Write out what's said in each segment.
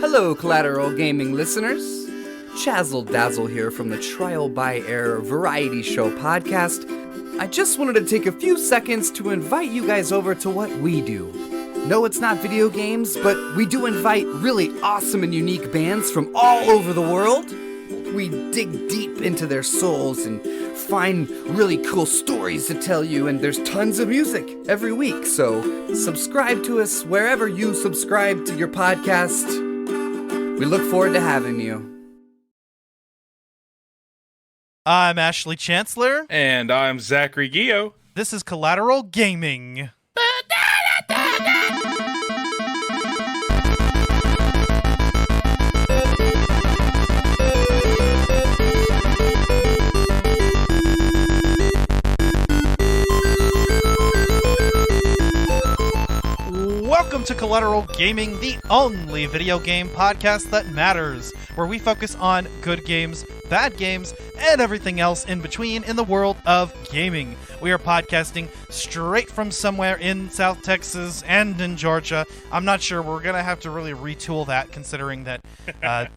Hello, Collateral Gaming listeners. Chazzle Dazzle here from the Trial by Error Variety Show podcast. I just wanted to take a few seconds to invite you guys over to what we do. No, it's not video games, but we do invite really awesome and unique bands from all over the world. We dig deep into their souls and find really cool stories to tell you, and there's tons of music every week, so subscribe to us wherever you subscribe to your podcast. We look forward to having you. I'm Ashley Chancellor. And I'm Zachary Gio. This is Collateral Gaming. Welcome to Collateral Gaming, the only video game podcast that matters, where we focus on good games, bad games, and everything else in between in the world of gaming. We are podcasting straight from somewhere in South Texas and in Georgia. I'm not sure. We're going to have to really retool that, considering that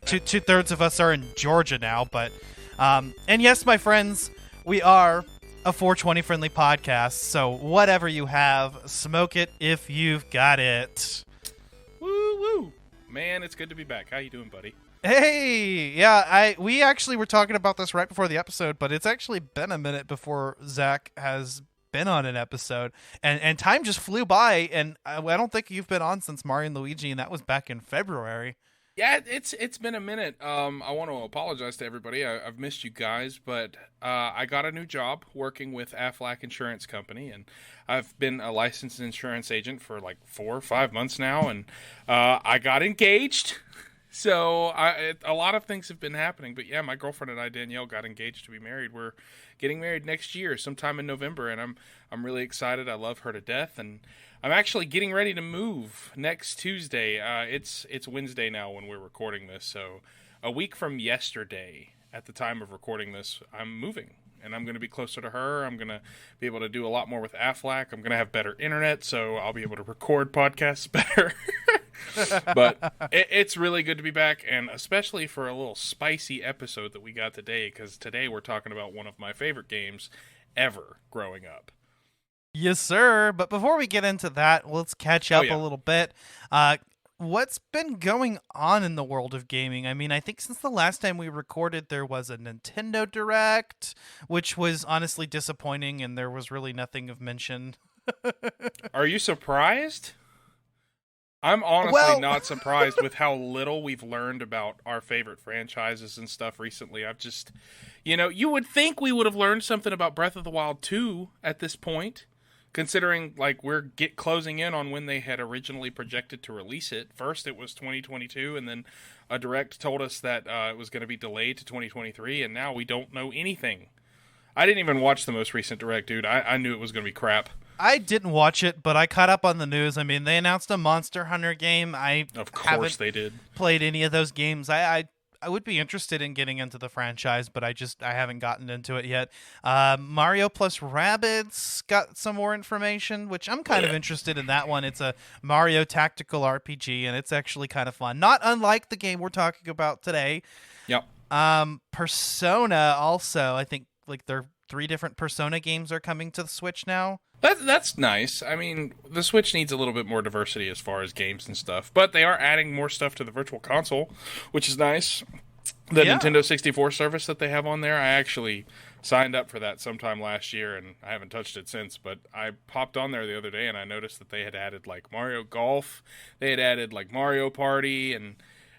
two-thirds of us are in Georgia now. But and yes, my friends, we are a 420 friendly podcast, so whatever you have, smoke it if you've got it. Woo woo. Man, it's good to be back. How you doing, buddy? Hey, yeah, we actually were talking about this right before the episode, but it's actually been a minute before Zach has been on an episode, and time just flew by, and I don't think you've been on since Mario and Luigi, and that was back in February. Yeah, it's been a minute. I want to apologize to everybody. I've missed you guys, but I got a new job working with Aflac Insurance Company, and I've been a licensed insurance agent for like 4 or 5 months now, and I got engaged. So a lot of things have been happening, but yeah, my girlfriend and I, Danielle, got engaged to be married. We're getting married next year, sometime in November, and I'm really excited. I love her to death, and I'm actually getting ready to move next Tuesday. It's Wednesday now when we're recording this, so a week from yesterday, at the time of recording this, I'm moving, and I'm going to be closer to her. I'm going to be able to do a lot more with Aflac. I'm going to have better internet, so I'll be able to record podcasts better. But it's really good to be back, and especially for a little spicy episode that we got today, because today we're talking about one of my favorite games ever growing up. Yes, sir. But before we get into that, let's catch up a little bit. What's been going on in the world of gaming? I mean, I think since the last time we recorded, there was a Nintendo Direct, which was honestly disappointing, and there was really nothing of mention. Are you surprised? I'm honestly not surprised with how little we've learned about our favorite franchises and stuff recently. I've just, you would think we would have learned something about Breath of the Wild 2 at this point, considering like we're closing in on when they had originally projected to release it. First it was 2022, and then a Direct told us that it was going to be delayed to 2023, and now we don't know anything. I didn't even watch the most recent Direct, dude. I knew it was going to be crap. I didn't watch it, but I caught up on the news. I mean, they announced a Monster Hunter game. Of course they did. Played any of those games. I would be interested in getting into the franchise, but I haven't gotten into it yet. Mario plus Rabbids got some more information, which I'm kind of interested in that one. It's a Mario tactical RPG, and it's actually kind of fun. Not unlike the game we're talking about today. Yep. Persona also, I think like there are 3 different Persona games are coming to the Switch now. That's nice. I mean, the Switch needs a little bit more diversity as far as games and stuff, but they are adding more stuff to the Virtual Console, which is nice. The Nintendo 64 service that they have on there, I actually signed up for that sometime last year, and I haven't touched it since, but I popped on there the other day, and I noticed that they had added, like, Mario Golf, they had added, like, Mario Party, and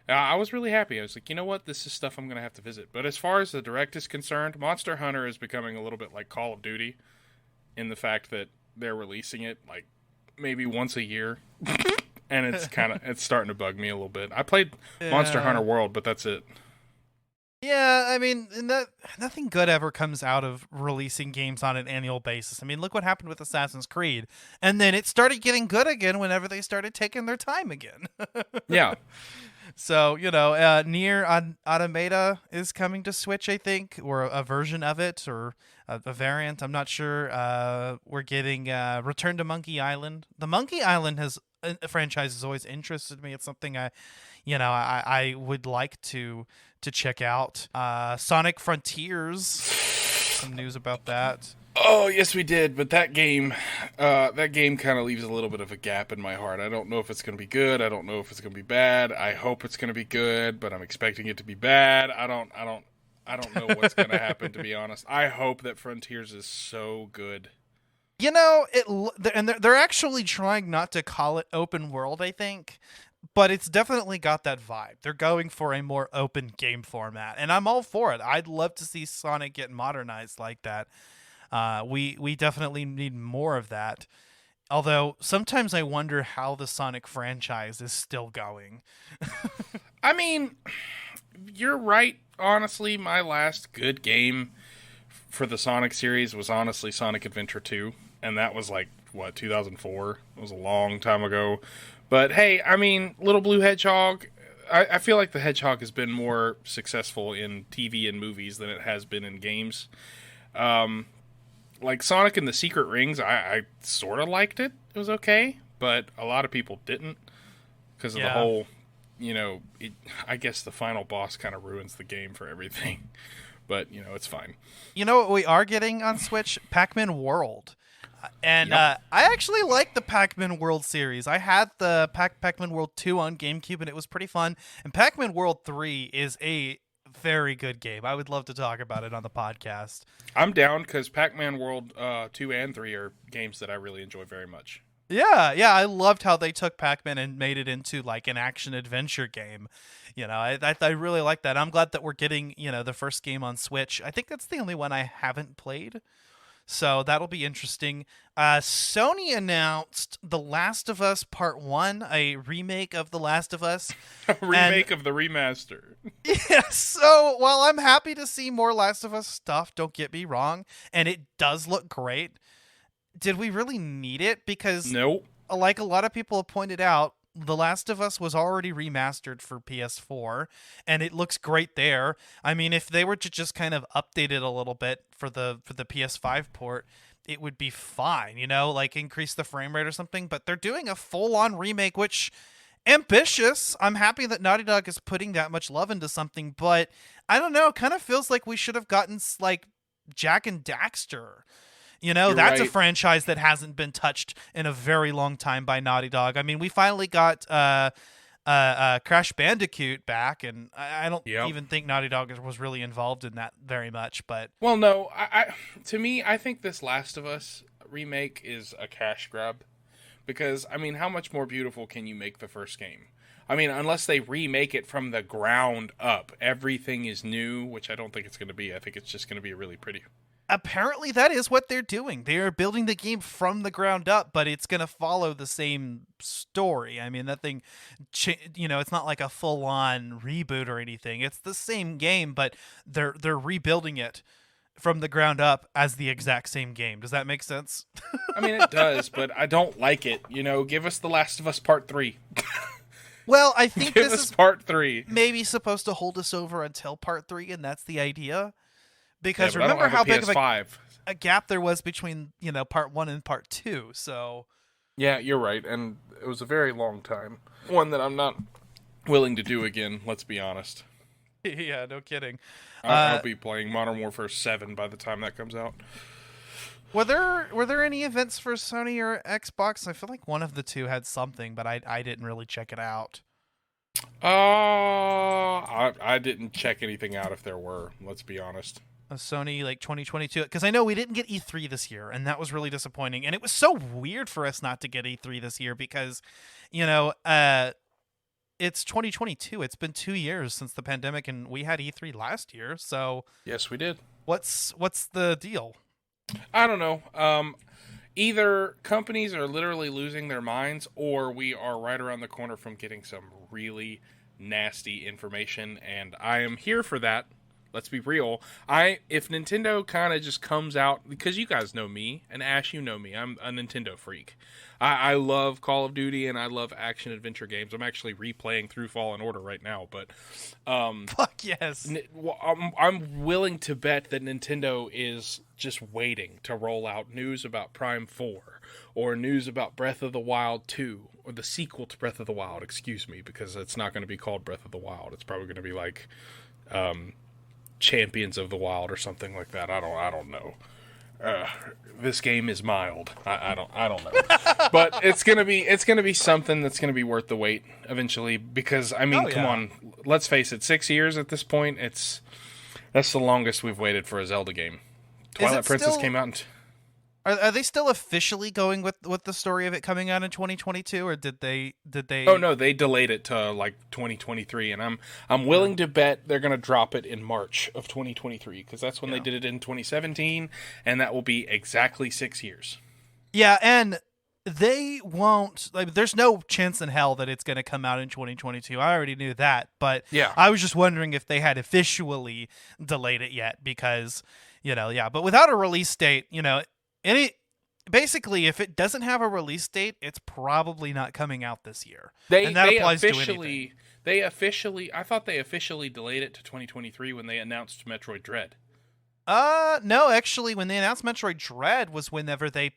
I was really happy. I was like, you know what, this is stuff I'm going to have to visit. But as far as the Direct is concerned, Monster Hunter is becoming a little bit like Call of Duty, in the fact that they're releasing it like maybe once a year, and it's starting to bug me a little bit. I played Monster Hunter World, but that's it. Yeah, I mean, nothing good ever comes out of releasing games on an annual basis. I mean, look what happened with Assassin's Creed, and then it started getting good again whenever they started taking their time again. Yeah. So, Nier Automata is coming to Switch, I think, or a version of it, or a variant. I'm not sure. We're getting Return to Monkey Island. The Monkey Island has franchise has always interested me. It's something I would like to check out. Sonic Frontiers, some news about that. Oh, yes, we did, but that game kind of leaves a little bit of a gap in my heart. I don't know if it's going to be good. I don't know if it's going to be bad. I hope it's going to be good, but I'm expecting it to be bad. I don't know what's going to happen, to be honest. I hope that Frontiers is so good. You know, they're actually trying not to call it open world, I think, but it's definitely got that vibe. They're going for a more open game format, and I'm all for it. I'd love to see Sonic get modernized like that. We definitely need more of that. Although sometimes I wonder how the Sonic franchise is still going. I mean, you're right. Honestly, my last good game for the Sonic series was honestly Sonic Adventure 2. And that was 2004? It was a long time ago. But hey, I mean, Little Blue Hedgehog, I feel like the Hedgehog has been more successful in TV and movies than it has been in games. Like Sonic and the Secret Rings, I sort of liked it. It was okay, but a lot of people didn't because of the whole, I guess the final boss kind of ruins the game for everything. But, it's fine. You know what we are getting on Switch? Pac-Man World. And I actually like the Pac-Man World series. I had the Pac-Man World 2 on GameCube, and it was pretty fun. And Pac-Man World 3 is a very good game. I would love to talk about it on the podcast. I'm down because Pac-Man World 2 and 3 are games that I really enjoy very much. Yeah, I loved how they took Pac-Man and made it into an action-adventure game. I really like that. I'm glad that we're getting, the first game on Switch. I think that's the only one I haven't played. So that'll be interesting. Sony announced The Last of Us Part 1, a remake of The Last of Us. A remake of the remaster. Yeah, so while I'm happy to see more Last of Us stuff, don't get me wrong, and it does look great, did we really need it? Because nope. Like a lot of people have pointed out, The Last of Us was already remastered for PS4, and it looks great there. I mean, if they were to just kind of update it a little bit for the PS5 port, it would be fine, increase the frame rate or something. But they're doing a full-on remake, which, ambitious. I'm happy that Naughty Dog is putting that much love into something, but I don't know, kind of feels like we should have gotten, Jak and Daxter. That's right. A franchise that hasn't been touched in a very long time by Naughty Dog. I mean, we finally got Crash Bandicoot back, and I don't even think Naughty Dog was really involved in that very much. But well, no, to me, I think this Last of Us remake is a cash grab because, I mean, how much more beautiful can you make the first game? I mean, unless they remake it from the ground up, everything is new, which I don't think it's going to be. I think it's just going to be really pretty. Apparently that is what they're doing. They are building the game from the ground up, but it's going to follow the same story. I mean, that thing, it's not like a full-on reboot or anything. It's the same game, but they're rebuilding it from the ground up as the exact same game. Does that make sense? I mean, it does, but I don't like it. Give us The Last of Us Part 3. Well, I think this is Part 3. Maybe supposed to hold us over until Part 3, and that's the idea. Because remember how big of a gap there was between, Part 1 and Part 2, so... Yeah, you're right, and it was a very long time. One that I'm not willing to do again, let's be honest. Yeah, no kidding. I'll be playing Modern Warfare 7 by the time that comes out. Were there any events for Sony or Xbox? I feel like one of the two had something, but I didn't really check it out. I didn't check anything out if there were, let's be honest. A Sony 2022, because I know we didn't get E3 this year, and that was really disappointing. And it was so weird for us not to get E3 this year because, it's 2022. It's been 2 years since the pandemic, and we had E3 last year. So yes, we did. What's the deal? I don't know. Either companies are literally losing their minds, or we are right around the corner from getting some really nasty information, and I am here for that. Let's be real. If Nintendo kind of just comes out, because you guys know me, and Ash, you know me, I'm a Nintendo freak. I love Call of Duty and I love action adventure games. I'm actually replaying through Fallen Order right now, but fuck yes. I'm willing to bet that Nintendo is just waiting to roll out news about Prime 4 or news about Breath of the Wild 2 or the sequel to Breath of the Wild, excuse me, because it's not going to be called Breath of the Wild. It's probably going to be like Champions of the Wild or something like that. I don't know. This game is mild. I don't know, but it's gonna be something that's gonna be worth the wait eventually. Because I mean, come on, let's face it, 6 years at this point. That's the longest we've waited for a Zelda game. Twilight Princess came out in Are they still officially going with the story of it coming out in 2022, or did they? Oh no, they delayed it to like 2023, and I'm willing to bet they're gonna drop it in March of 2023 because that's when they did it in 2017, and that will be exactly 6 years. Yeah, and they won't. Like, there's no chance in hell that it's gonna come out in 2022. I already knew that, but I was just wondering if they had officially delayed it yet because, but without a release date, basically, if it doesn't have a release date, it's probably not coming out this year. And that applies to anything. I thought they officially delayed it to 2023 when they announced Metroid Dread. No, actually, when they announced Metroid Dread was whenever they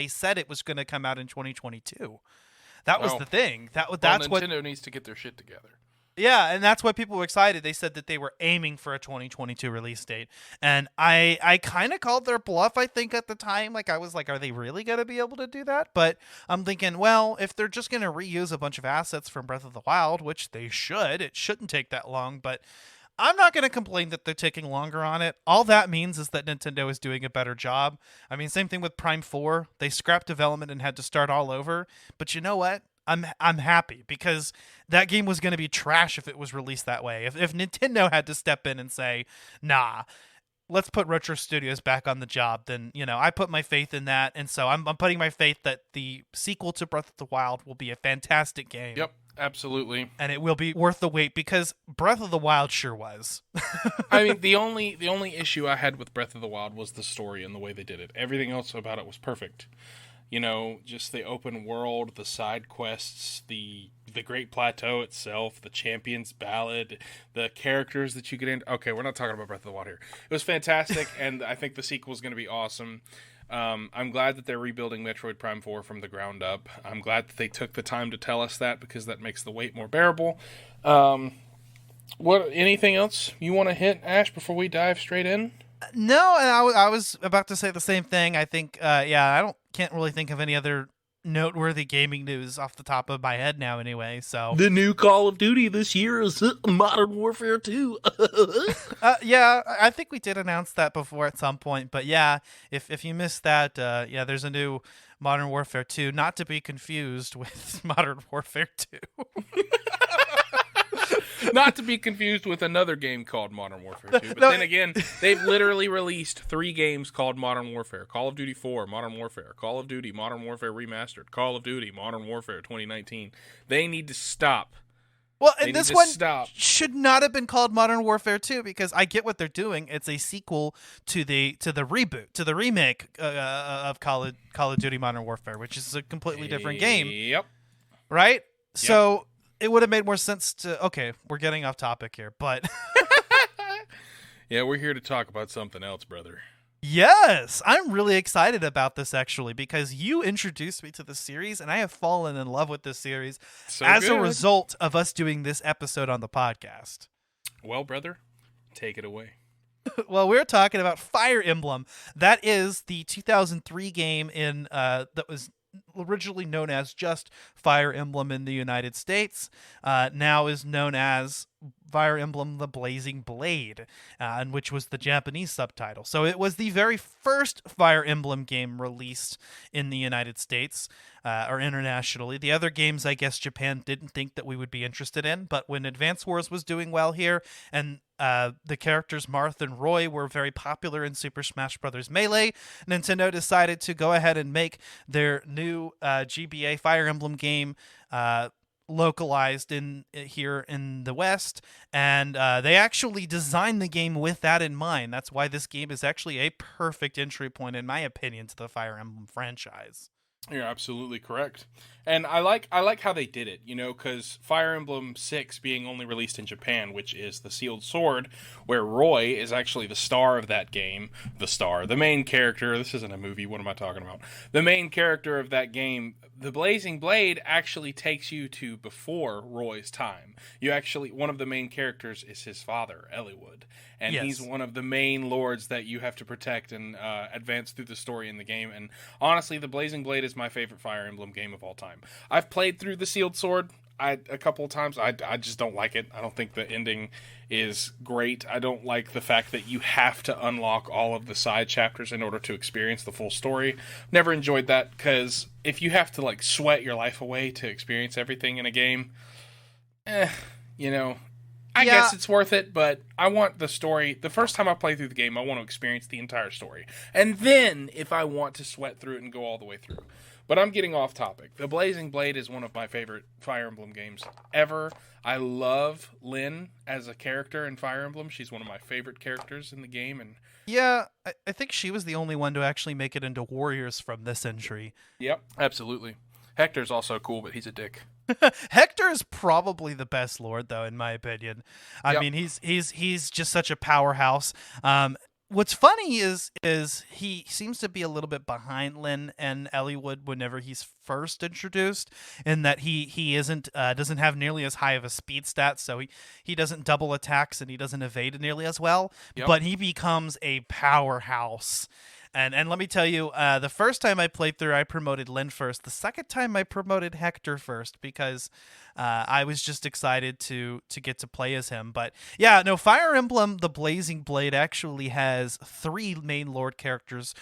said it was going to come out in 2022. That was the thing. That's Nintendo needs to get their shit together. Yeah, and that's why people were excited. They said that they were aiming for a 2022 release date. And I kind of called their bluff, I think, at the time. Like, I was like, are they really going to be able to do that? But I'm thinking, well, if they're just going to reuse a bunch of assets from Breath of the Wild, which they should, it shouldn't take that long. But I'm not going to complain that they're taking longer on it. All that means is that Nintendo is doing a better job. I mean, same thing with Prime 4. They scrapped development and had to start all over. But you know what? I'm happy because that game was going to be trash if it was released that way. If Nintendo had to step in and say, nah, let's put Retro Studios back on the job, then, I put my faith in that. And so I'm putting my faith that the sequel to Breath of the Wild will be a fantastic game. Yep, absolutely. And it will be worth the wait because Breath of the Wild sure was. I mean, the only issue I had with Breath of the Wild was the story and the way they did it. Everything else about it was perfect. Just the open world, the side quests, the Great Plateau itself, the Champions Ballad, the characters that you get in. Okay, we're not talking about Breath of the Wild here. It was fantastic, and I think the sequel is going to be awesome. I'm glad that they're rebuilding Metroid Prime 4 from the ground up. I'm glad that they took the time to tell us that because that makes the wait more bearable. Anything else you want to hit, Ash, before we dive straight in? No, and I was about to say the same thing. I think, I can't really think of any other noteworthy gaming news off the top of my head now anyway, so. The new Call of Duty this year is Modern Warfare 2. I think we did announce that before at some point, but if you missed that, there's a new Modern Warfare 2, not to be confused with Modern Warfare 2. Not to be confused with another game called Modern Warfare 2. But then again, they've literally released 3 games called Modern Warfare. Call of Duty 4, Modern Warfare. Call of Duty, Modern Warfare Remastered. Call of Duty, Modern Warfare 2019. They need to stop. Well, and this one should not have been called Modern Warfare 2 because I get what they're doing. It's a sequel to the reboot, to the remake of Call of Duty Modern Warfare, which is a completely different game. Yep. Right? Yep. So it would have made more sense to... Okay, we're getting off topic here, but... Yeah, we're here to talk about something else, brother. Yes! I'm really excited about this, actually, because you introduced me to the series, and I have fallen in love with this series a result of us doing this episode on the podcast. Well, brother, take it away. Well, we're talking about Fire Emblem. That is the 2003 game that was originally known as just Fire Emblem in the United States, now is known as Fire Emblem The Blazing Blade, and which was the Japanese subtitle. So it was the very first Fire Emblem game released in the United States, or internationally. The other games, I guess Japan didn't think that we would be interested in, but when Advance Wars was doing well here, and the characters Marth and Roy were very popular in Super Smash Bros. Melee, Nintendo decided to go ahead and make their new GBA Fire Emblem game localized in here in the West, and they actually designed the game with that in mind. That's why this game is actually a perfect entry point, in my opinion, to the Fire Emblem franchise. You're absolutely correct. And I like how they did it, because Fire Emblem 6 being only released in Japan, which is the Sealed Sword, where Roy is actually the star of that game. The main character. This isn't a movie, what am I talking about? The main character of that game, the Blazing Blade, actually takes you to before Roy's time. One of the main characters is his father, Eliwood. And yes. He's one of the main lords that you have to protect and advance through the story in the game. And honestly, the Blazing Blade is my favorite Fire Emblem game of all time. I've played through the Sealed Sword a couple of times. I just don't like it. I don't think the ending is great. I don't like the fact that you have to unlock all of the side chapters in order to experience the full story. Never enjoyed that, because if you have to sweat your life away to experience everything in a game, I guess it's worth it, but I want the story. The first time I play through the game, I want to experience the entire story. And then, if I want to sweat through it and go all the way through. But I'm getting off topic. The Blazing Blade is one of my favorite Fire Emblem games ever. I love Lyn as a character in Fire Emblem. She's one of my favorite characters in the game. And yeah, I think she was the only one to actually make it into Warriors from this entry. Yep, absolutely. Hector's also cool, but he's a dick. Hector is probably the best lord, though, in my opinion. I mean, he's just such a powerhouse. What's funny is he seems to be a little bit behind Lyn and Eliwood whenever he's first introduced, in that he isn't doesn't have nearly as high of a speed stat, so he doesn't double attacks and he doesn't evade nearly as well. Yep. But he becomes a powerhouse. And let me tell you, the first time I played through, I promoted Lyn first. The second time, I promoted Hector first, because I was just excited to get to play as him. But yeah, no, Fire Emblem, the Blazing Blade, actually has 3 main lord characters,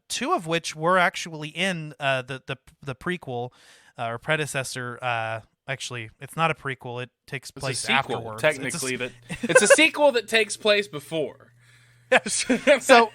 2 of which were actually in the prequel or predecessor. Actually, it's not a prequel; it takes place afterwards. Technically, it's a sequel that takes place before. Yes. So,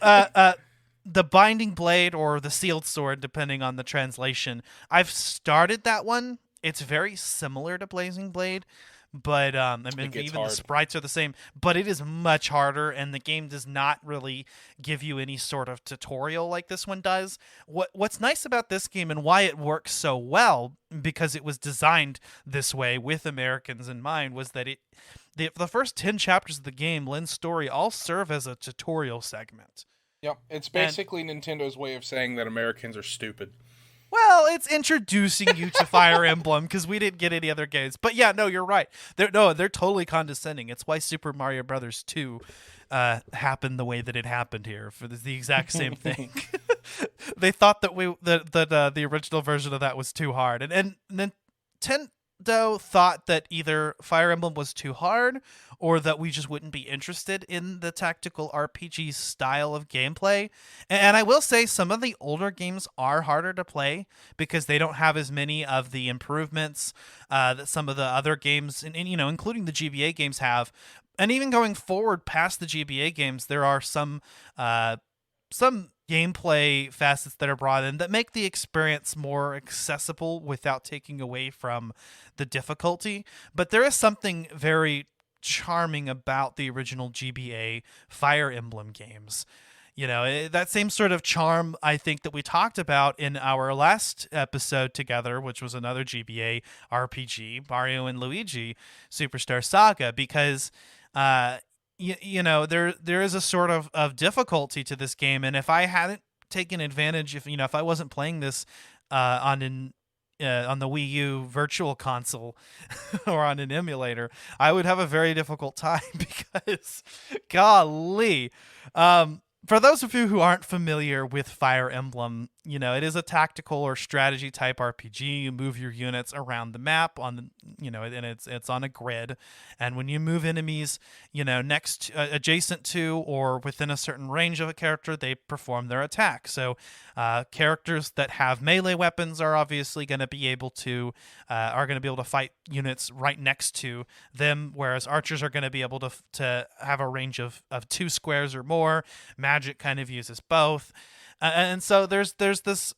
the Binding Blade, or the Sealed Sword, depending on the translation, I've started that one. It's very similar to Blazing Blade, but even the sprites are the same. But it is much harder, and the game does not really give you any sort of tutorial like this one does. What's nice about this game, and why it works so well, because it was designed this way with Americans in mind, was that the first 10 chapters of the game, Lyn's story, all serve as a tutorial segment. Yep, it's basically Nintendo's way of saying that Americans are stupid. Well, it's introducing you to Fire Emblem, because we didn't get any other games. But yeah, no, you're right. They're totally condescending. It's why Super Mario Brothers 2 happened the way that it happened here, for the exact same thing. They thought that the original version of that was too hard, and Nintendo thought that either Fire Emblem was too hard, or that we just wouldn't be interested in the tactical RPG style of gameplay. And I will say, some of the older games are harder to play, because they don't have as many of the improvements that some of the other games, and including the GBA games, have. And even going forward past the GBA games, there are some gameplay facets that are brought in that make the experience more accessible without taking away from the difficulty. But there is something very charming about the original GBA Fire Emblem games. That same sort of charm, I think, that we talked about in our last episode together, which was another GBA RPG, Mario and Luigi Superstar Saga, because there is a sort of difficulty to this game, and if I hadn't taken advantage, if I wasn't playing this on the Wii U Virtual Console or on an emulator, I would have a very difficult time, because, golly. For those of you who aren't familiar with Fire Emblem, it is a tactical or strategy type RPG. You move your units around the map and it's on a grid. And when you move enemies, adjacent to or within a certain range of a character, they perform their attack. So characters that have melee weapons are obviously going to be able to fight units right next to them, whereas archers are going to be able to have a range of 2 squares or more. Magic kind of uses both. And so there's this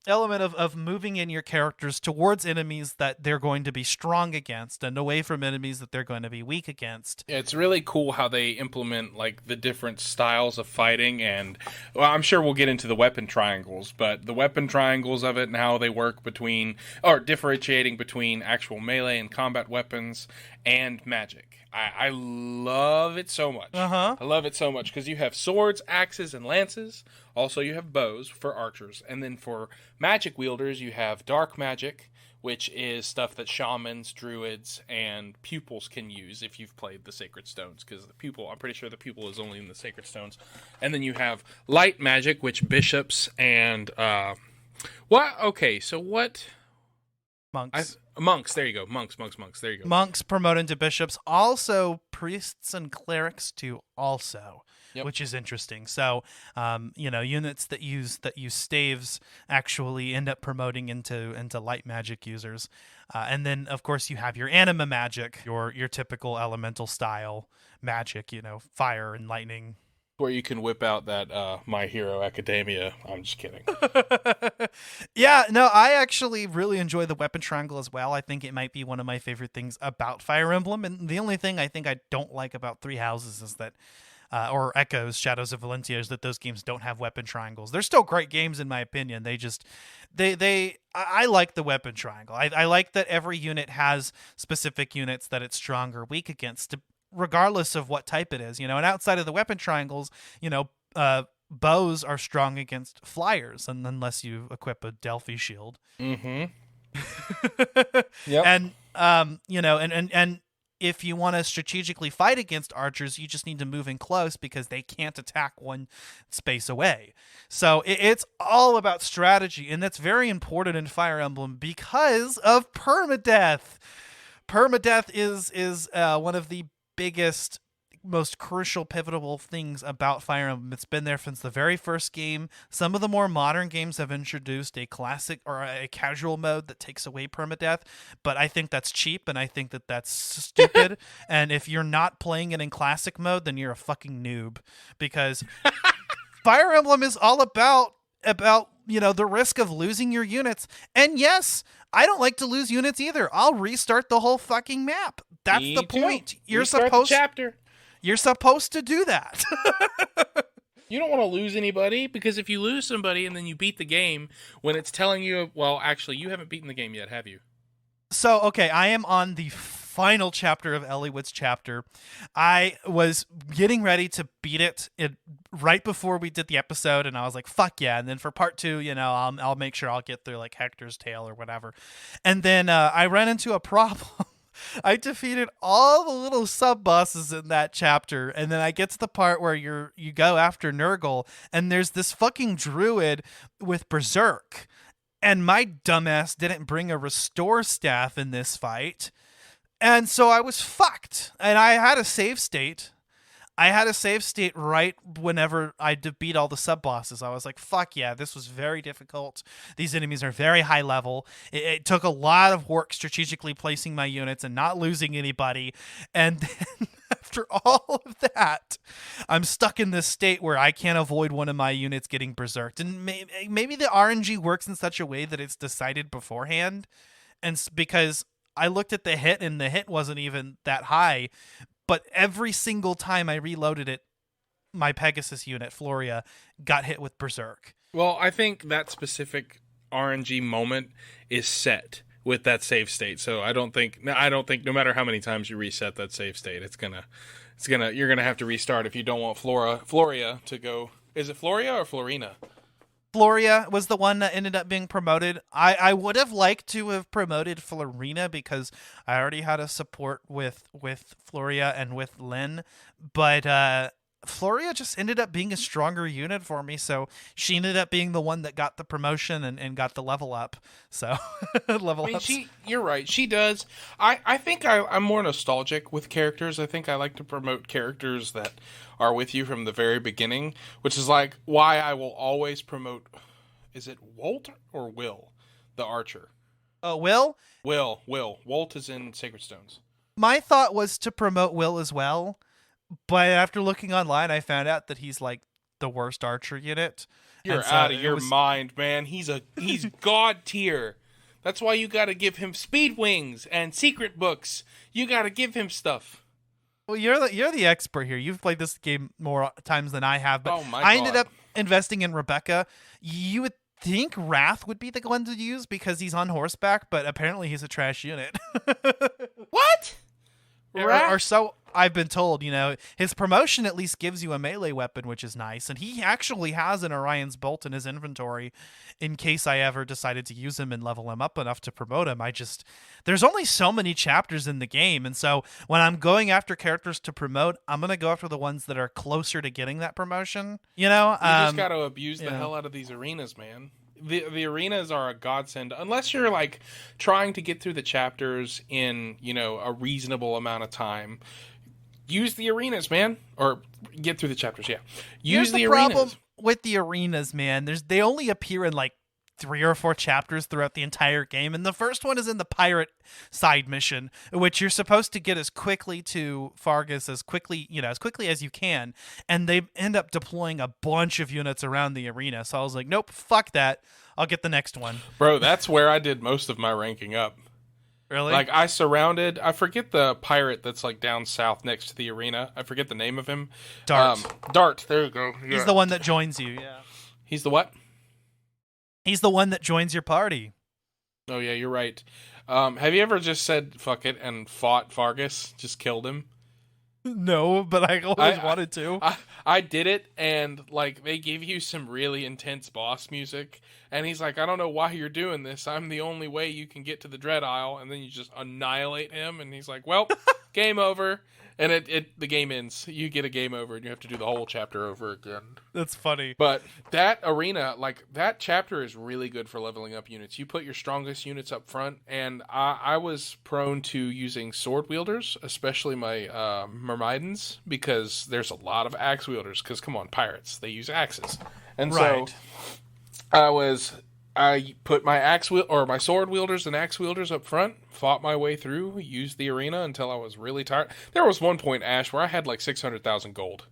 element of moving in your characters towards enemies that they're going to be strong against and away from enemies that they're going to be weak against. Yeah, it's really cool how they implement like the different styles of fighting, and well, I'm sure we'll get into the weapon triangles, but the weapon triangles of it and how they work between or differentiating between actual melee and combat weapons and magic. I love it so much. Uh-huh. I love it so much because you have swords, axes, and lances. Also, you have bows for archers. And then for magic wielders, you have dark magic, which is stuff that shamans, druids, and pupils can use if you've played the Sacred Stones. Because the pupil, I'm pretty sure the pupil is only in the Sacred Stones. And then you have light magic, which bishops and... what? Okay, so what... Monks. Monks, there you go. Monks, there you go. Monks promote into bishops. Also, priests and clerics too, also. Yep. Which is interesting. So, units that use staves actually end up promoting into light magic users. And then, of course, you have your anima magic, your typical elemental style magic, fire and lightning. Where you can whip out that My Hero Academia. I'm just kidding. Yeah, no, I actually really enjoy the weapon triangle as well. I think it might be one of my favorite things about Fire Emblem. And the only thing I think I don't like about Three Houses is that or Echoes, Shadows of Valentia, is that those games don't have weapon triangles. They're still great games in my opinion. I like the weapon triangle. I like that every unit has specific units that it's strong or weak against, regardless of what type it is, and outside of the weapon triangles, bows are strong against flyers, and unless you equip a Delphi shield. Mm-hmm. Yep. And and if you want to strategically fight against archers, you just need to move in close because they can't attack one space away. So it's all about strategy, and that's very important in Fire Emblem because of permadeath. Permadeath is one of the biggest, most crucial, pivotal things about Fire Emblem. It's been there since the very first game. Some of the more modern games have introduced a classic or a casual mode that takes away permadeath, but I think that's cheap and I think that that's stupid. And if you're not playing it in classic mode, then you're a fucking noob, because Fire Emblem is all about the risk of losing your units. And yes, I don't like to lose units either. I'll restart the whole fucking map. That's the point. You're supposed to do that. You don't want to lose anybody, because if you lose somebody and then you beat the game when it's telling you, well, actually, you haven't beaten the game yet, have you? So, okay, I am on the final chapter of Eliwood's chapter. I was getting ready to beat it right before we did the episode, and I was like, fuck yeah. And then for part 2, I'll make sure I'll get through like Hector's Tale or whatever. And then I ran into a problem. I defeated all the little sub-bosses in that chapter, and then I get to the part where you go after Nurgle, and there's this fucking druid with Berserk, and my dumbass didn't bring a restore staff in this fight, and so I was fucked, and I had a save state. Right whenever I beat all the sub-bosses. I was like, fuck yeah, this was very difficult. These enemies are very high level. It took a lot of work strategically placing my units and not losing anybody. And then after all of that, I'm stuck in this state where I can't avoid one of my units getting berserked. And maybe the RNG works in such a way that it's decided beforehand. And because I looked at the hit and the hit wasn't even that high, but every single time I reloaded it, my Pegasus unit, Floria, got hit with Berserk. Well, I think that specific RNG moment is set with that save state. So I don't think no matter how many times you reset that save state, you're gonna have to restart if you don't want Floria to go. Is it Floria or Florina? Floria was the one that ended up being promoted. I would have liked to have promoted Florina because I already had a support with Floria and with Lynn, but Floria just ended up being a stronger unit for me, so she ended up being the one that got the promotion and got the level up. So you're right, she does. I think I'm more nostalgic with characters. I think I like to promote characters that are with you from the very beginning, which is like why I will always promote, is it Walt or Will, the archer? Will? Will. Walt is in Sacred Stones. My thought was to promote Will as well, but after looking online, I found out that he's like the worst archer unit. You're And so out of it your was- mind, man. He's god tier. That's why you got to give him speed wings and secret books. You got to give him stuff. Well, you're the expert here. You've played this game more times than I have, but Oh my I ended God. up investing in Rekka. You would think Wrath would be the one to use because he's on horseback, but apparently he's a trash unit. What? Or so I've been told. His promotion at least gives you a melee weapon, which is nice, and he actually has an Orion's Bolt in his inventory in case I ever decided to use him and level him up enough to promote him. There's only so many chapters in the game, and so when I'm going after characters to promote, I'm gonna go after the ones that are closer to getting that promotion. You just got to abuse the yeah. hell out of these arenas, man. The arenas are a godsend unless you're like trying to get through the chapters in a reasonable amount of time. Use the arenas, man, or get through the chapters. Yeah, use Here's the problem arenas. with the arenas, man. They only appear in like 3 or 4 chapters throughout the entire game, and the first one is in the pirate side mission, which you're supposed to get as quickly to Fargus as quickly as you can, and they end up deploying a bunch of units around the arena. So I was like, nope, fuck that. I'll get the next one. Bro, that's where I did most of my ranking up. Really? Like I forget the pirate that's like down south next to the arena. I forget the name of him. Dart. Dart. There you go. Yeah. He's the one that joins you. Yeah. He's the what? He's the one that joins your party. Oh yeah, you're right. Have you ever just said fuck it and fought Fargus? Just killed him? No, but I always wanted to. I did it, and like they give you some really intense boss music, and he's like, I don't know why you're doing this. I'm the only way you can get to the Dread Isle, and then you just annihilate him, and he's like, well, game over. And the game ends. You get a game over, and you have to do the whole chapter over again. That's funny. But that arena, like, that chapter is really good for leveling up units. You put your strongest units up front, and I was prone to using sword wielders, especially my Myrmidons, because there's a lot of axe wielders, because, come on, pirates, they use axes. And Right. so I put my my sword wielders and axe wielders up front, fought my way through, used the arena until I was really tired. There was one point, Ash, where I had like 600,000 gold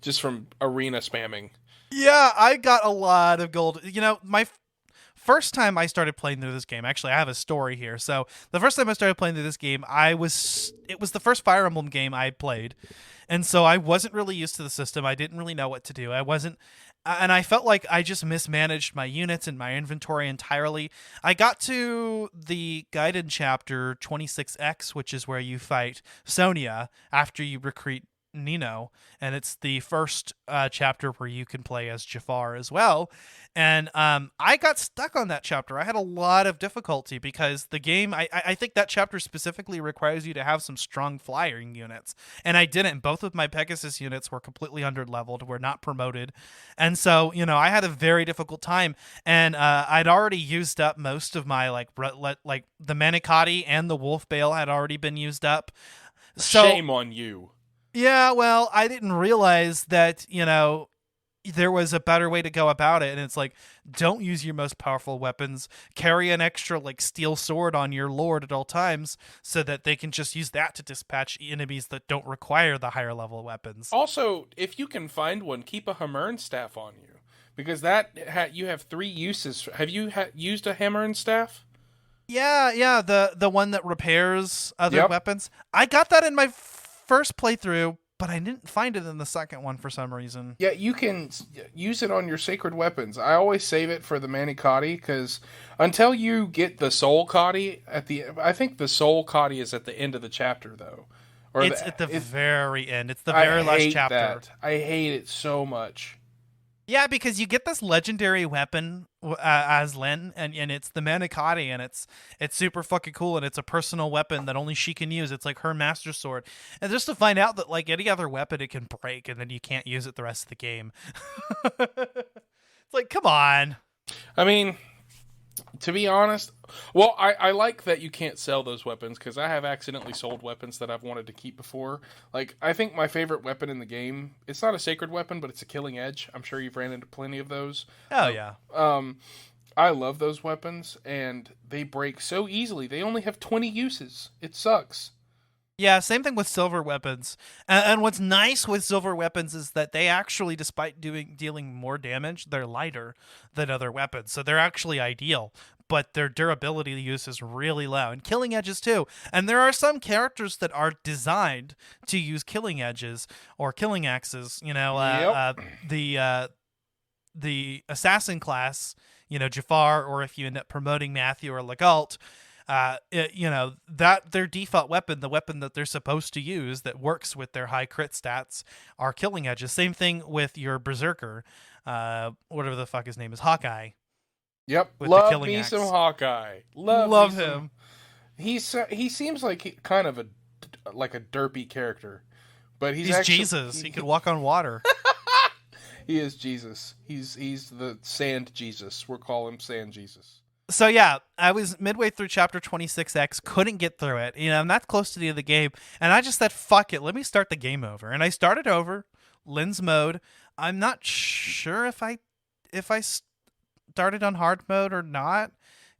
just from arena spamming. Yeah, I got a lot of gold. My first time I started playing through this game, actually, I have a story here. So the first time I started playing through this game, it was the first Fire Emblem game I played. And so I wasn't really used to the system. I didn't really know what to do. And I felt like I just mismanaged my units and my inventory entirely. I got to the guided chapter 26X, which is where you fight Sonia after you recruit Nino, and it's the first chapter where you can play as Jafar as well. And I got stuck on that chapter. I had a lot of difficulty because the game, I think that chapter specifically requires you to have some strong flying units, and I didn't. Both of my Pegasus units were completely underleveled, were not promoted, and so I had a very difficult time. And I'd already used up most of my like the Manicotti and the Wolf Bale had already been used up. So, Shame on you. yeah, well, I didn't realize that, there was a better way to go about it. And it's like, don't use your most powerful weapons. Carry an extra, steel sword on your lord at all times so that they can just use that to dispatch enemies that don't require the higher level weapons. Also, if you can find one, keep a Hammer staff on you. Because you have 3 uses. Have you used a Hammer staff? Yeah, the one that repairs other Yep. weapons. I got that in my first playthrough, but I didn't find it in the second one for some reason. Yeah, you can use it on your sacred weapons. I always save it for the Manicotti, because until you get the Soul Cotti I think the Soul Cotti is at the end of the chapter, though. It's at the very end. It's the very last chapter. That. I hate it so much. Yeah, because you get this legendary weapon as Lyn, and it's the Manicotti, and it's super fucking cool, and it's a personal weapon that only she can use. It's like her master sword. And just to find out that, like any other weapon, it can break, and then you can't use it the rest of the game. It's like, come on. I mean, to be honest, well, I like that you can't sell those weapons, because I have accidentally sold weapons that I've wanted to keep before. Like, I think my favorite weapon in the game, it's not a sacred weapon, but it's a killing edge. I'm sure you've ran into plenty of those. Oh, yeah. I love those weapons, and they break so easily. They only have 20 uses. It sucks. Yeah, same thing with silver weapons. And what's nice with silver weapons is that they actually, despite dealing more damage, they're lighter than other weapons. So they're actually ideal, but their durability use is really low. And killing edges too. And there are some characters that are designed to use killing edges or killing axes. The assassin class, Jafar, or if you end up promoting Matthew or Legault, that their default weapon, the weapon that they're supposed to use that works with their high crit stats, are killing edges. Same thing with your berserker, whatever the fuck his name is, Hawkeye. Yep, with love the killing me axe. some Hawkeye. Love him. He seems like kind of a derpy character, but he's actually, Jesus. He could walk on water. He is Jesus. He's the Sand Jesus. We'll call him Sand Jesus. So yeah, I was midway through chapter 26X, couldn't get through it. I'm that close to the end of the game, and I just said, fuck it, let me start the game over. And I started over, lens mode. I'm not sure if I started on hard mode or not.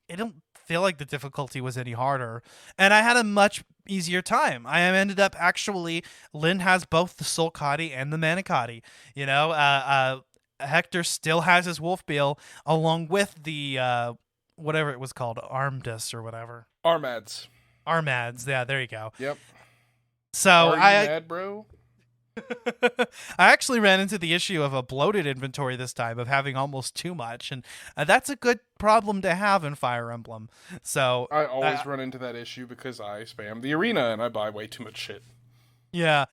I don't feel like the difficulty was any harder. And I had a much easier time. I ended up actually, Lyn has both the Soul Cadi and the Manicotti. Hector still has his Wolfbeal along with the whatever it was called, Armadus or whatever. Armads. Yeah, there you go. Yep. So Are you mad, bro? I actually ran into the issue of a bloated inventory this time, of having almost too much, and that's a good problem to have in Fire Emblem. So I always run into that issue because I spam the arena and I buy way too much shit. Yeah.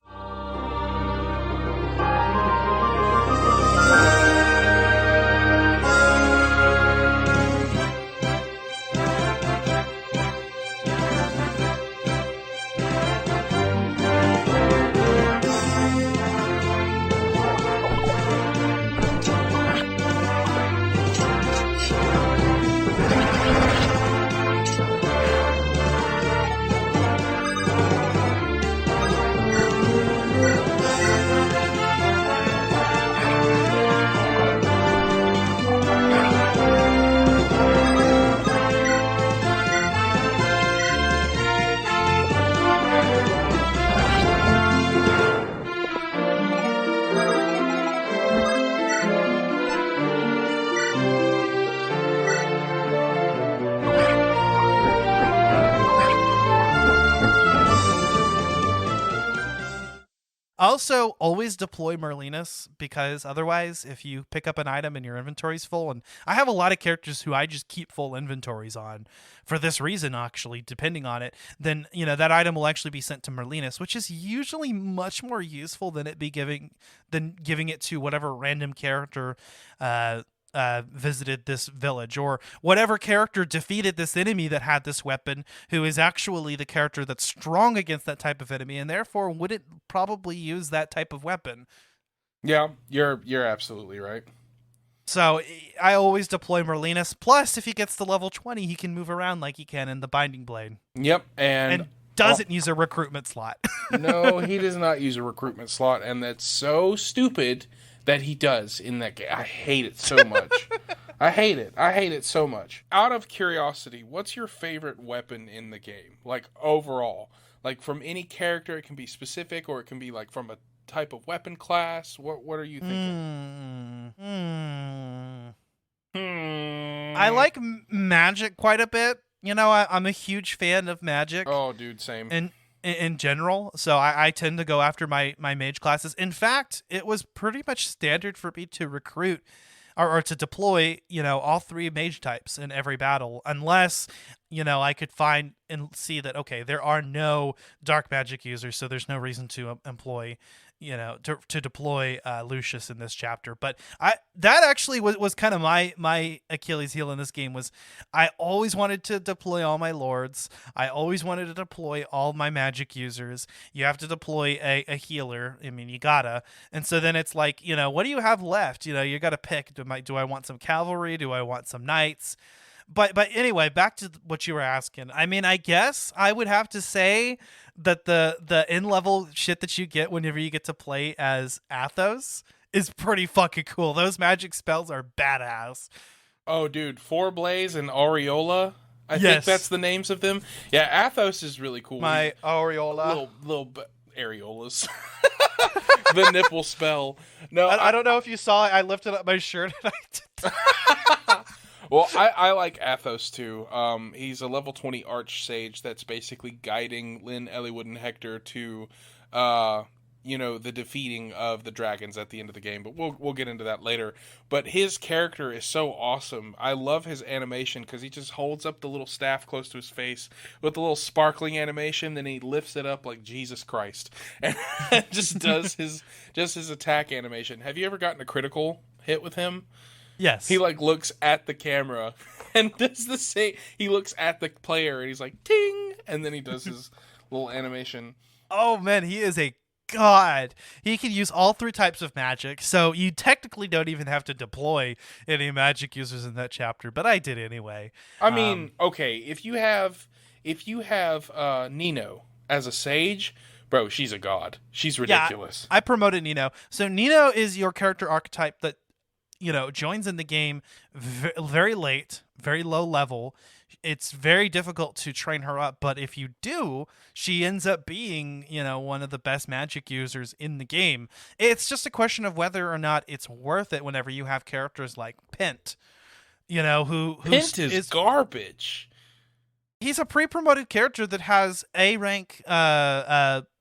Also, always deploy Merlinus, because otherwise, if you pick up an item and your inventory's full, and I have a lot of characters who I just keep full inventories on for this reason, actually, depending on it, then, that item will actually be sent to Merlinus, which is usually much more useful than giving it to whatever random character visited this village, or whatever character defeated this enemy that had this weapon, who is actually the character that's strong against that type of enemy, and therefore wouldn't probably use that type of weapon. Yeah, you're absolutely right. So I always deploy Merlinus. Plus, if he gets to level 20, he can move around like he can in the Binding Blade. Yep, and doesn't use a recruitment slot. No, he does not use a recruitment slot, and that's so stupid that he does in that game. I hate it so much. I hate it so much. Out of curiosity, what's your favorite weapon in the game? Like, overall. Like, from any character, it can be specific, or it can be, like, from a type of weapon class. What are you thinking? I like magic quite a bit. I'm a huge fan of magic. Oh, dude, same. In general, so I tend to go after my mage classes. In fact, it was pretty much standard for me to recruit or to deploy, all three mage types in every battle, unless, I could find and see that, okay, there are no dark magic users, so there's no reason to employ, to deploy Lucius in this chapter. But that actually was kind of my Achilles heel in this game. Was I always wanted to deploy all my lords. I always wanted to deploy all my magic users. You have to deploy a healer. I mean, you gotta. And so then it's like, what do you have left? You gotta pick. Do I want some cavalry? Do I want some knights? But anyway, back to what you were asking. I mean, I guess I would have to say that the in-level shit that you get whenever you get to play as Athos is pretty fucking cool. Those magic spells are badass. Oh, dude, Four Blaze and Aureola. I think that's the names of them. Yeah, Athos is really cool. My areola. Little areolas. The nipple spell. No, I don't know if you saw it. I lifted up my shirt and I did. Well, I like Athos too. He's a level 20 arch sage that's basically guiding Lynn, Eliwood, and Hector to, the defeating of the dragons at the end of the game. But we'll get into that later. But his character is so awesome. I love his animation because he just holds up the little staff close to his face with the little sparkling animation. Then he lifts it up like Jesus Christ and just does his attack animation. Have you ever gotten a critical hit with him? Yes. He looks at the camera and does the same. He looks at the player and he's like, ting! And then he does his little animation. Oh man, he is a god. He can use all 3 types of magic, so you technically don't even have to deploy any magic users in that chapter, but I did anyway. I mean, okay, if you have Nino as a sage, bro, she's a god. She's ridiculous. Yeah, I promoted Nino. So Nino is your character archetype that joins in the game very late, very low level. It's very difficult to train her up, but if you do, she ends up being, one of the best magic users in the game. It's just a question of whether or not it's worth it whenever you have characters like Pint, Pint is garbage. He's a pre-promoted character that has A rank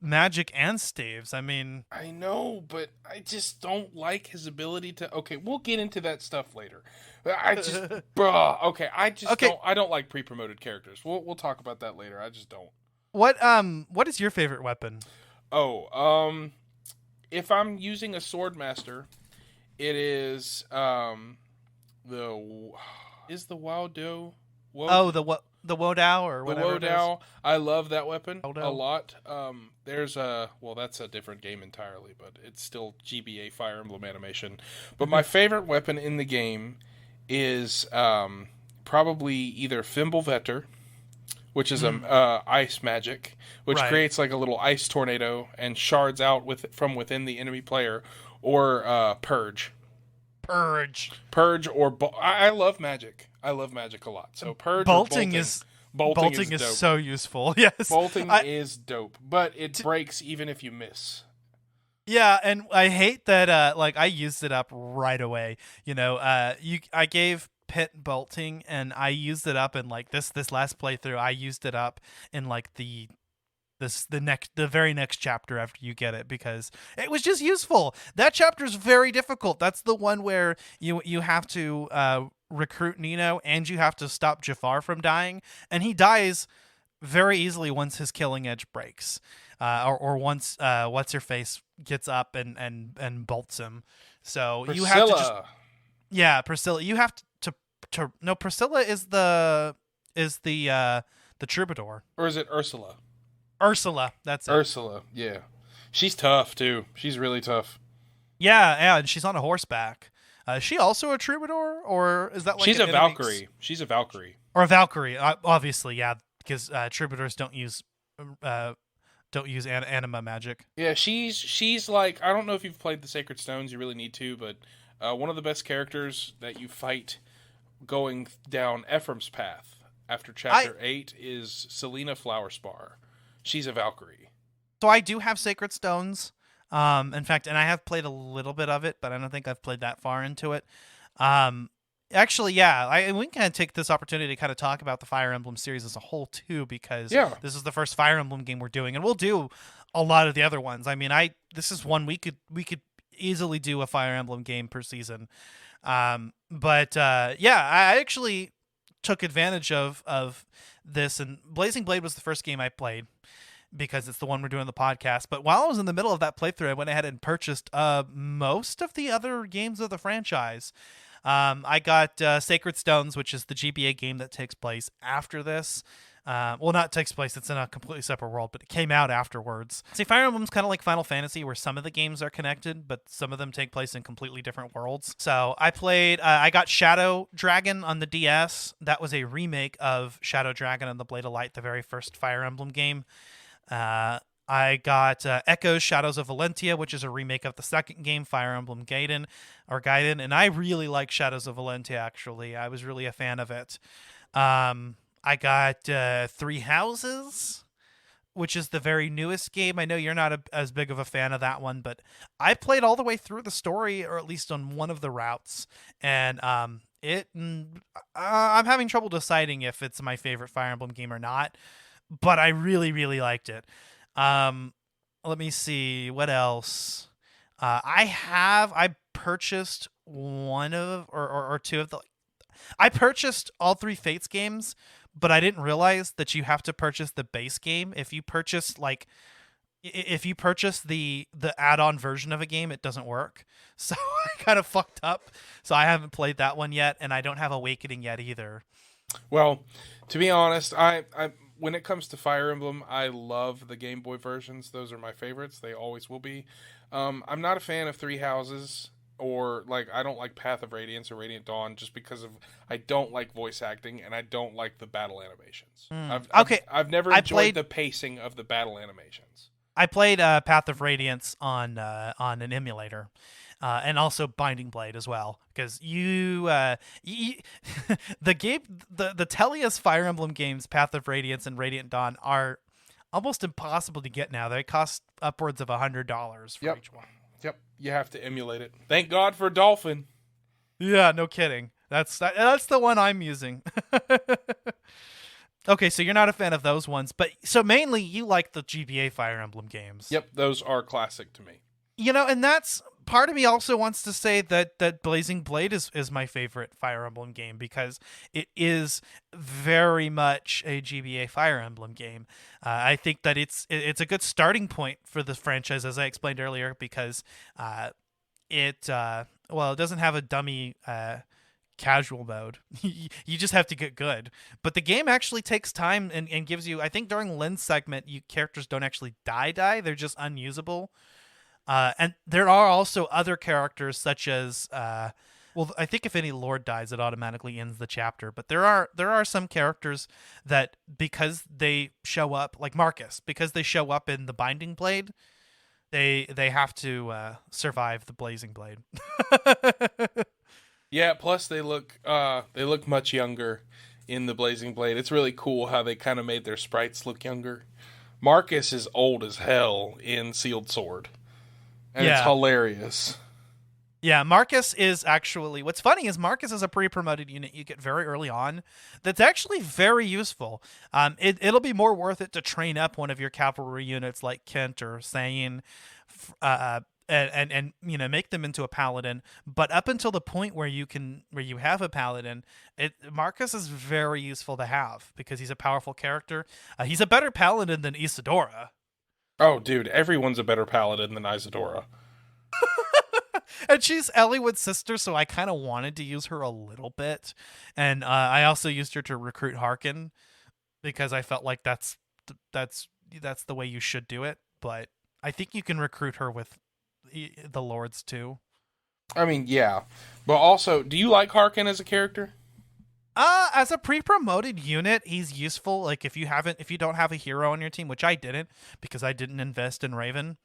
magic and staves. I mean, I know, but I just don't like his ability to. Okay, we'll get into that stuff later. I just, bruh. Okay, I don't like pre-promoted characters. We'll talk about that later. I just don't. What is your favorite weapon? Oh, if I'm using a sword master, it is the Wado. The Wodao or whatever. The Wodao. I love that weapon a lot. There's that's a different game entirely, but it's still GBA Fire Emblem animation. But my favorite weapon in the game is probably either Fimbulvetter, which is ice magic, which creates like a little ice tornado and shards out from within the enemy player, or Purge. Purge or I love magic. I love magic a lot. So Purge bolting or bolting is so useful. Yes. Bolting is dope, but it breaks even if you miss. Yeah, and I hate that I used it up right away. I gave Pit bolting and I used it up in this last playthrough. I used it up in the very next chapter after you get it because it was just useful. That chapter is very difficult. That's the one where you have to recruit Nino and you have to stop Jafar from dying, and he dies very easily once his killing edge breaks, or once what's her face gets up and bolts him. So Priscilla. You have to Priscilla. You have to no, Priscilla is the troubadour, or is it Ursula? Ursula, that's it. Ursula, yeah. She's tough, too. She's really tough. Yeah, and she's on a horseback. Is she also a troubadour, or is that like She's a Valkyrie. She's a Valkyrie. Or a Valkyrie, obviously, yeah, because troubadours don't use anima magic. Yeah, she's like, I don't know if you've played the Sacred Stones, you really need to, but one of the best characters that you fight going down Ephraim's path after Chapter 8 is Selena Flowerspar. She's a Valkyrie. So I do have Sacred Stones. In fact, and I have played a little bit of it, but I don't think I've played that far into it. Actually, yeah, we can kind of take this opportunity to kind of talk about the Fire Emblem series as a whole too, because this is the first Fire Emblem game we're doing, and we'll do a lot of the other ones. I mean, this is one we could easily do a Fire Emblem game per season. But I actually took advantage of this, and Blazing Blade was the first game I played, because it's the one we're doing the podcast. But while I was in the middle of that playthrough, I went ahead and purchased most of the other games of the franchise. I got Sacred Stones, which is the GBA game that takes place after this. Well, not takes place, it's in a completely separate world, but it came out afterwards. See, Fire Emblem's kind of like Final Fantasy, where some of the games are connected, but some of them take place in completely different worlds. So I played, I got Shadow Dragon on the DS. That was a remake of Shadow Dragon and the Blade of Light, the very first Fire Emblem game. I got Echoes Shadows of Valentia, which is a remake of the second game, Fire Emblem Gaiden, and I really like Shadows of Valentia, actually. I was really a fan of it. I got Three Houses, which is the very newest game. I know you're not as big of a fan of that one, but I played all the way through the story, or at least on one of the routes, and I'm having trouble deciding if it's my favorite Fire Emblem game or not, but I really, really liked it. Let me see what else. I purchased one of or two of the. I purchased all three Fates games, but I didn't realize that you have to purchase the base game. If you purchase the add-on version of a game, it doesn't work. So I kind of fucked up. So I haven't played that one yet, and I don't have Awakening yet either. Well, to be honest, I when it comes to Fire Emblem, I love the Game Boy versions. Those are my favorites. They always will be. I'm not a fan of Three Houses, or I don't like Path of Radiance or Radiant Dawn, just because I don't like voice acting and I don't like the battle animations. I've never enjoyed the pacing of the battle animations. I played Path of Radiance on an emulator. And also Binding Blade as well, because the Tellius Fire Emblem games, Path of Radiance and Radiant Dawn, are almost impossible to get now. They cost upwards of $100 for each one. Yep, you have to emulate it. Thank God for Dolphin. Yeah, no kidding. That's the one I'm using. Okay, so you're not a fan of those ones, but so mainly you like the GBA Fire Emblem games. Yep, those are classic to me. And that's part of me also wants to say that Blazing Blade is my favorite Fire Emblem game, because it is very much a GBA Fire Emblem game. I think that it's a good starting point for the franchise, as I explained earlier, because it doesn't have a dummy casual mode. You just have to get good. But the game actually takes time and gives you, I think during Lynn's segment, characters don't actually die. They're just unusable. And there are also other characters such as, I think if any lord dies, it automatically ends the chapter. But there are some characters that, because they show up, like Marcus, because they show up in the Binding Blade, they have to survive the Blazing Blade. Yeah, plus they look much younger in the Blazing Blade. It's really cool how they kind of made their sprites look younger. Marcus is old as hell in Sealed Sword. And it's hilarious. Yeah, Marcus is actually... What's funny is Marcus is a pre-promoted unit you get very early on that's actually very useful. It'll be more worth it to train up one of your cavalry units like Kent or Sane and make them into a paladin. But up until the point where you have a paladin, Marcus is very useful to have because he's a powerful character. He's a better paladin than Isadora. Oh, dude, everyone's a better paladin than Isadora. And she's Eliwood's sister, so I kind of wanted to use her a little bit. And I also used her to recruit Harkin because I felt like that's the way you should do it. But I think you can recruit her with the lords too. I mean, yeah. But also, do you like Harkin as a character? As a pre-promoted unit, he's useful. Like if you don't have a hero on your team, which I didn't because I didn't invest in Raven,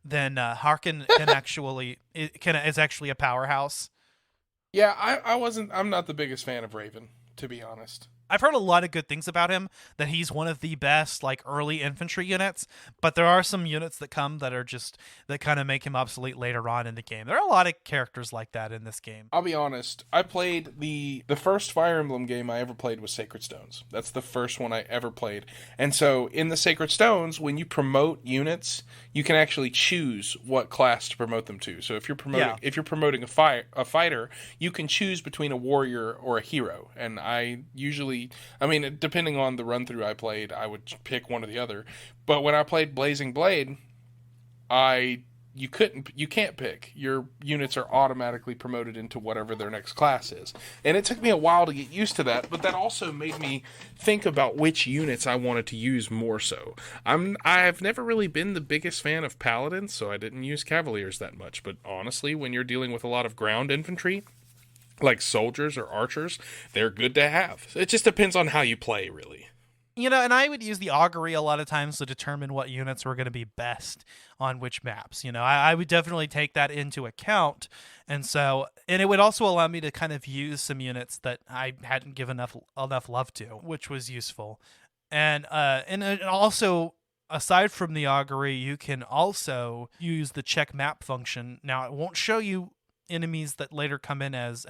then Harkin is actually a powerhouse. Yeah, I'm not the biggest fan of Raven, to be honest. I've heard a lot of good things about him, that he's one of the best early infantry units, but there are some units that come that kind of make him obsolete later on in the game. There are a lot of characters like that in this game. I'll be honest, I played the first Fire Emblem game I ever played was Sacred Stones. That's the first one I ever played. And so in the Sacred Stones, when you promote units, you can actually choose what class to promote them to. So if you're promoting a fighter, you can choose between a warrior or a hero. And depending on the run-through I played, I would pick one or the other. But when I played Blazing Blade, you can't pick. Your units are automatically promoted into whatever their next class is. And it took me a while to get used to that, but that also made me think about which units I wanted to use more so. I've never really been the biggest fan of paladins, so I didn't use cavaliers that much. But honestly, when you're dealing with a lot of ground infantry, like soldiers or archers, they're good to have. It just depends on how you play, really. You know, and I would use the augury a lot of times to determine what units were going to be best on which maps. You know, I would definitely take that into account. And it would also allow me to kind of use some units that I hadn't given enough love to, which was useful. And also, aside from the augury, you can also use the check map function. Now, it won't show you enemies that later come in as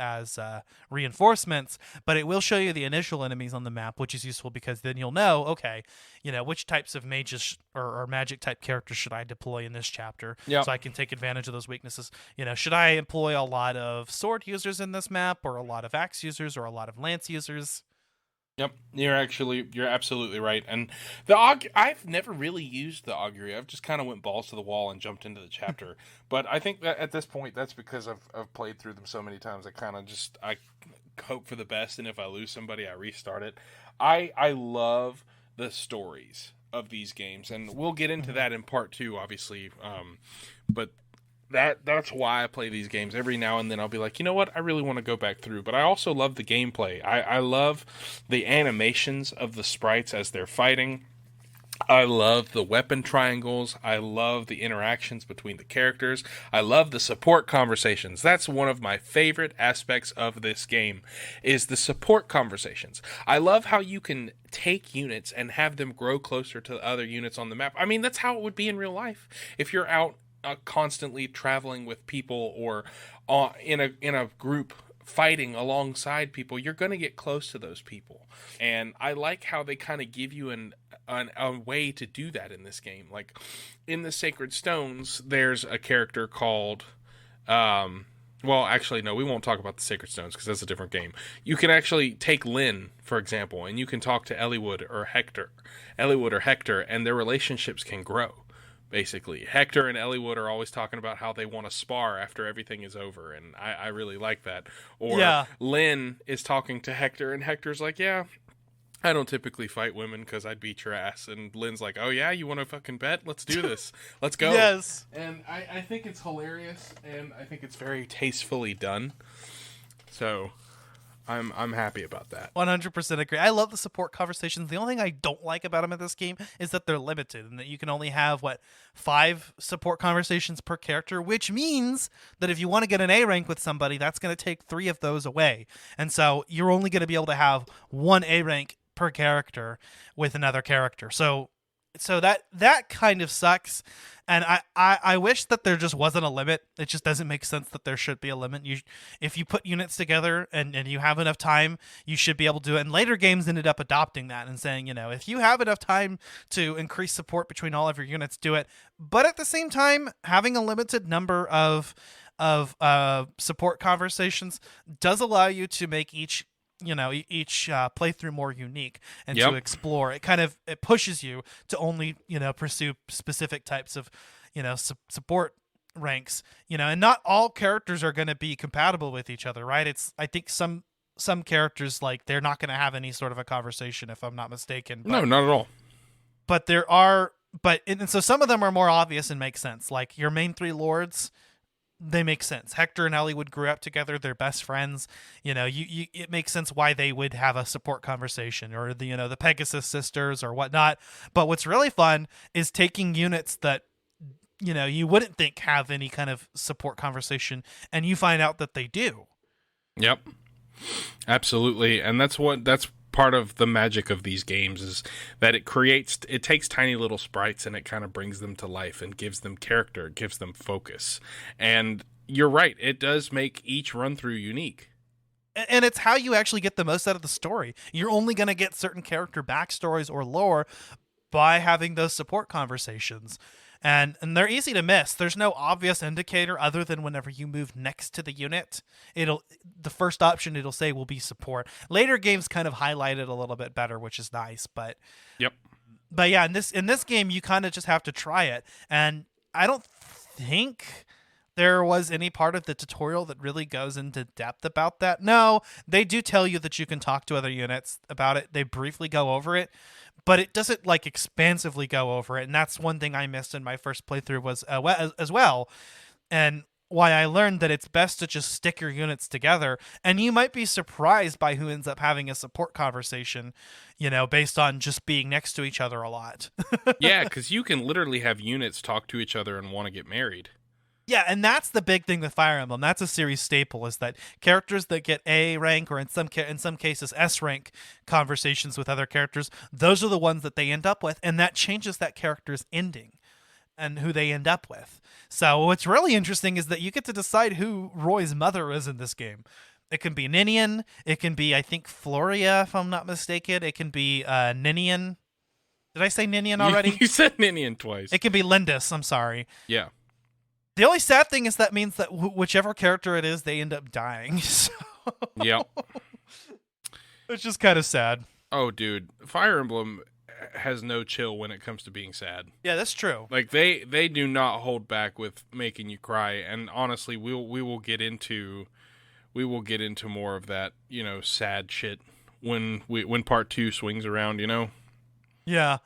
reinforcements, but it will show you the initial enemies on the map, which is useful because then you'll know, okay, you know, which types of mages or magic type characters should I deploy in this chapter, so I can take advantage of those weaknesses. You know, should I employ a lot of sword users in this map, or a lot of axe users, or a lot of lance users? Yep, you're absolutely right. And I've never really used the augury. I've just kind of went balls to the wall and jumped into the chapter. But I think that at this point, that's because I've played through them so many times. I hope for the best, and if I lose somebody, I restart it. I love the stories of these games, and we'll get into that in part 2, obviously. But that's why I play these games. Every now and then I'll be like, you know what, I really want to go back through. But I also love the gameplay. I love the animations of the sprites as they're fighting. I love the weapon triangles. I love the interactions between the characters. I love the support conversations. That's one of my favorite aspects of this game, is the support conversations. I love how you can take units and have them grow closer to other units on the map. I mean, that's how it would be in real life. If you're out constantly traveling with people, or in a group fighting alongside people, you're going to get close to those people. And I like how they kind of give you a way to do that in this game. Like in the Sacred Stones, there's a character called well, actually, no, we won't talk about the Sacred Stones because that's a different game. You can actually take Lynn, for example, and you can talk to Eliwood or Hector, and their relationships can grow. Basically, Hector and Eliwood are always talking about how they want to spar after everything is over, and I really like that. Or Lynn is talking to Hector, and Hector's like, yeah, I don't typically fight women because I'd beat your ass. And Lynn's like, oh yeah, you want to fucking bet? Let's do this. Let's go. Yes. And I think it's hilarious, and I think it's very tastefully done. So I'm happy about that. 100% agree. I love the support conversations. The only thing I don't like about them in this game is that they're limited, and that you can only have 5 support conversations per character, which means that if you want to get an A rank with somebody, that's going to take 3 of those away. And so you're only going to be able to have 1 A rank per character with another character. So that kind of sucks. And I wish that there just wasn't a limit. It just doesn't make sense that there should be a limit. If you put units together and you have enough time, you should be able to do it. And later games ended up adopting that and saying, you know, if you have enough time to increase support between all of your units, do it. But at the same time, having a limited number of support conversations does allow you to make each playthrough more unique and to explore. It pushes you to only, pursue specific types of, support ranks, and not all characters are going to be compatible with each other, right? I think some characters, like, they're not going to have any sort of a conversation, if I'm not mistaken. No, not at all. But there are, and so some of them are more obvious and make sense. Like your main 3 lords, they make sense. Hector and Eliwood grew up together; they're best friends. It makes sense why they would have a support conversation, or the Pegasus sisters or whatnot. But what's really fun is taking units that you wouldn't think have any kind of support conversation, and you find out that they do. Yep, absolutely, and that's part of the magic of these games, is that it takes tiny little sprites and it kind of brings them to life and gives them character, gives them focus. And you're right, it does make each run through unique. And it's how you actually get the most out of the story. You're only going to get certain character backstories or lore by having those support conversations. And they're easy to miss. There's no obvious indicator other than whenever you move next to the unit, the first option it'll say will be support. Later games kind of highlight it a little bit better, which is nice. But yeah, in this game you kind of just have to try it. And I don't think there was any part of the tutorial that really goes into depth about that. No, they do tell you that you can talk to other units about it. They briefly go over it, but it doesn't expansively go over it. And that's one thing I missed in my first playthrough was as well. And why I learned that it's best to just stick your units together, and you might be surprised by who ends up having a support conversation, based on just being next to each other a lot. Yeah, because you can literally have units talk to each other and want to get married. Yeah, and that's the big thing with Fire Emblem. That's a series staple, is that characters that get A rank, or in some cases S rank conversations with other characters, those are the ones that they end up with, and that changes that character's ending and who they end up with. So what's really interesting is that you get to decide who Roy's mother is in this game. It can be Ninian. It can be, I think, Floria, if I'm not mistaken. It can be Ninian. Did I say Ninian already? You said Ninian twice. It can be Lindis. I'm sorry. Yeah. The only sad thing is that means that whichever character it is, they end up dying. So Yep. It's just kind of sad. Oh, dude. Fire Emblem has no chill when it comes to being sad. Yeah, that's true. Like they do not hold back with making you cry, and honestly, we will get into more of that, sad shit when part 2 swings around, Yeah.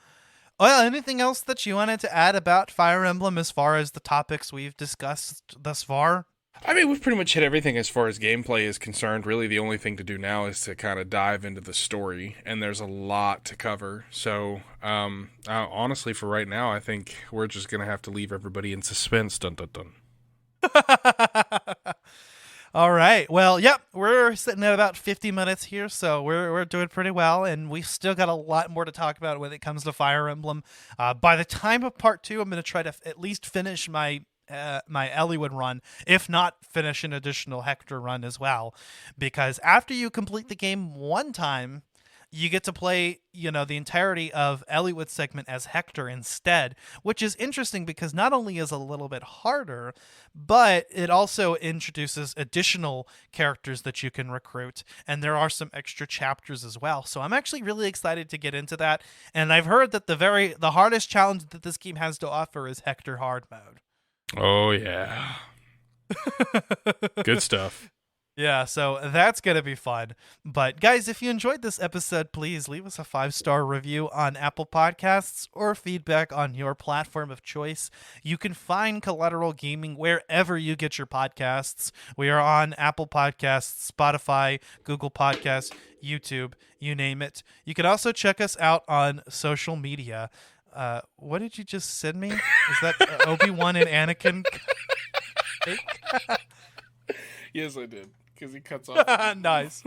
Well, anything else that you wanted to add about Fire Emblem as far as the topics we've discussed thus far? I mean, we've pretty much hit everything as far as gameplay is concerned. Really, the only thing to do now is to kind of dive into the story, and there's a lot to cover. So, honestly, for right now, I think we're just going to have to leave everybody in suspense. Dun, dun, dun. All right. Well, yep, we're sitting at about 50 minutes here, so we're doing pretty well, and we've still got a lot more to talk about when it comes to Fire Emblem. By the time of part 2, I'm going to try to at least finish my Eliwood run, if not finish an additional Hector run as well, because after you complete the game one time, you get to play, the entirety of Eliwood's segment as Hector instead, which is interesting because not only is it a little bit harder, but it also introduces additional characters that you can recruit, and there are some extra chapters as well. So I'm actually really excited to get into that, and I've heard that the hardest challenge that this game has to offer is Hector Hard Mode. Oh, yeah. Good stuff. Yeah, so that's going to be fun. But guys, if you enjoyed this episode, please leave us a 5-star review on Apple Podcasts or feedback on your platform of choice. You can find Collateral Gaming wherever you get your podcasts. We are on Apple Podcasts, Spotify, Google Podcasts, YouTube, you name it. You can also check us out on social media. What did you just send me? Is that Obi-Wan and Anakin? Yes, I did. Because he cuts off. Nice.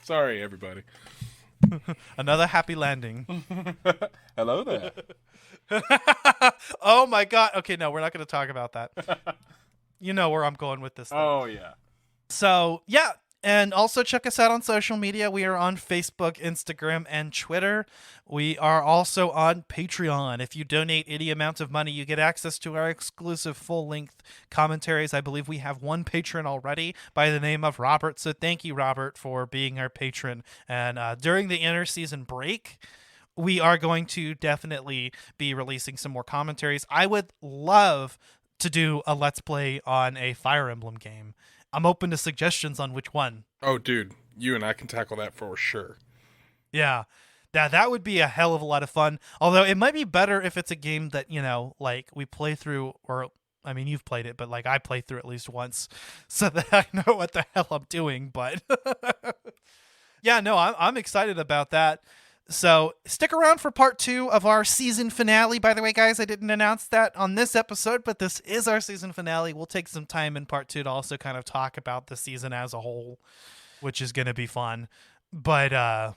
Sorry, everybody. Another happy landing. Hello there. Oh my god. Okay, no, we're not going to talk about that. You know where I'm going with this thing. Oh, yeah. So, yeah. And also check us out on social media. We are on Facebook, Instagram, and Twitter. We are also on Patreon. If you donate any amount of money, you get access to our exclusive full-length commentaries. I believe we have one patron already by the name of Robert. So thank you, Robert, for being our patron. And during the inter-season break, we are going to definitely be releasing some more commentaries. I would love to do a Let's Play on a Fire Emblem game. I'm open to suggestions on which one. Oh, dude, you and I can tackle that for sure. Yeah, that would be a hell of a lot of fun. Although it might be better if it's a game that, we play through, or, I mean, you've played it, but, I play through at least once so that I know what the hell I'm doing. But, yeah, no, I'm excited about that. So stick around for part 2 of our season finale. By the way, guys, I didn't announce that on this episode, but this is our season finale. We'll take some time in part 2 to also kind of talk about the season as a whole, which is going to be fun. But yeah,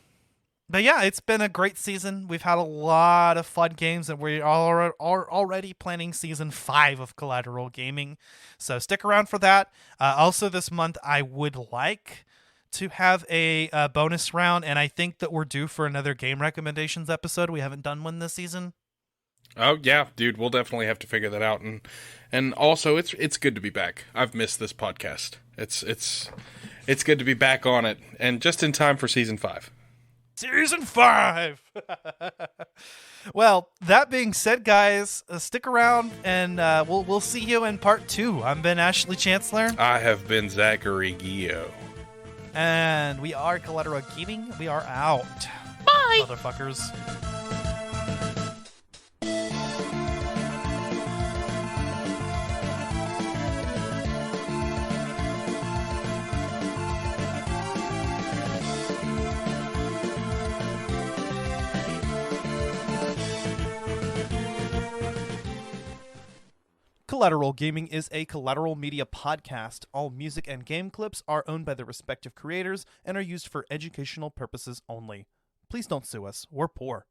it's been a great season. We've had a lot of fun games, and we are already planning season 5 of Collateral Gaming. So stick around for that. Also this month, I would like to have a bonus round, and I think that we're due for another game recommendations episode. We haven't done one this season. Oh yeah, dude, we'll definitely have to figure that out, and also it's good to be back. I've missed this podcast. It's good to be back on it, and just in time for season 5. Season 5. Well, that being said, guys, stick around, and we'll see you in part 2. I'm Ben Ashley Chancellor. I have been Zachary Gio. And we are Collateral Gaming. We are out. Bye! Motherfuckers. Collateral Gaming is a Collateral Media podcast. All music and game clips are owned by their respective creators and are used for educational purposes only. Please don't sue us. We're poor.